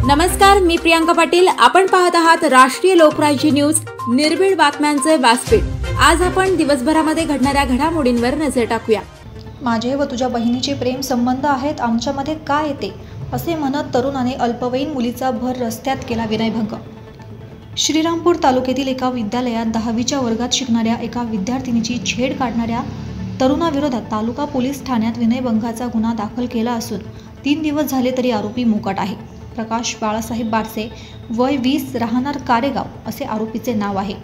नमस्कार, मी प्रियांका पाटील। आपण पाहत आहात राष्ट्रीय लोकराज्य न्यूज, निर्भीड बातम्यांचे व्यासपीठ। आज आपण दिवसभरामध्ये घडणाऱ्या घडामोडींवर नजर टाकूया। माझे व तुझ्या बहिणीचे प्रेम संबंध आहेत, आमच्यामध्ये काय येते असे म्हणत तरुणाने अल्पवयीन मुलीचा भर रस्त्यात केला विनयभंग। श्रीरामपूर तालुक्यातील एका विद्यालयात 10वीच्या वर्गात शिकणाऱ्या एका विद्यार्थिनीची छेड काढणाऱ्या तरुणाविरोधात तालुका पोलीस ठाण्यात विनयभंगाचा गुन्हा दाखल केला असून 3 दिवस झाले तरी आरोपी मोकाट आहे। प्रकाश बाळासाहेब बारसे, वय 20, राहणार कारेगाव असे आरोपीचे नाव आहे।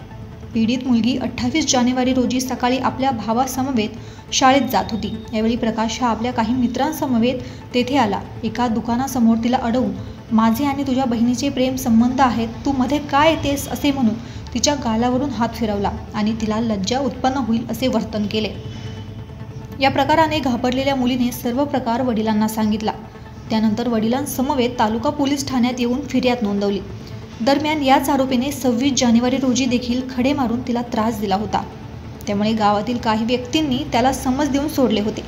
पीडित मुलगी 28 जानेवारी रोजी सकाळी आपल्या भावासमवेत शाळेत जात होती। यावेळी प्रकाश हा आपल्या काही मित्रांसमवेत तेथे आला। एका दुकानासमोर तिला अडवून माझे आणि तुझ्या बहिणीचे प्रेम संबंध आहेत, तू मध्ये काय येतेस असे म्हणून तिच्या गालावरून हात फिरवला आणि तिला लज्जा उत्पन्न होईल असे वर्तन केले। या प्रकाराने घाबरलेल्या मुलीने सर्व प्रकार वडिलांना सांगितला। त्यानंतर वडिलांसमवेत तालुका पोलीस ठाण्यात येऊन फिर्याद नोंदवली। दरम्यान याच आरोपीने 26 जानेवारी रोजी देखील खडे मारून तिला त्रास दिला होता। त्यामुळे गावातील काही व्यक्तींनी त्याला समज देऊन सोडले होते।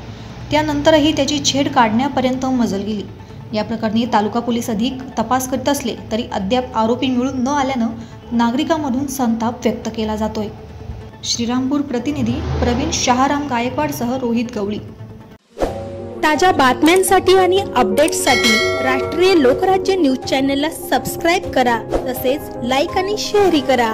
त्यानंतरही त्याची छेड काढण्यापर्यंत मजल गेली। या प्रकरणी तालुका पोलीस अधिक तपास करीत असले तरी अद्याप आरोपी मिळून न आल्यानं नागरिकांमधून संताप व्यक्त केला जातोय। श्रीरामपूर प्रतिनिधी प्रवीण शहाराम गायकवाडसह रोहित गवळी। ताज्या बातम्यांसाठी आणि अपडेट्ससाठी राष्ट्रीय लोकराज्य न्यूज चॅनलला सबस्क्राईब करा, तसेच लाईक आणि शेअरही करा।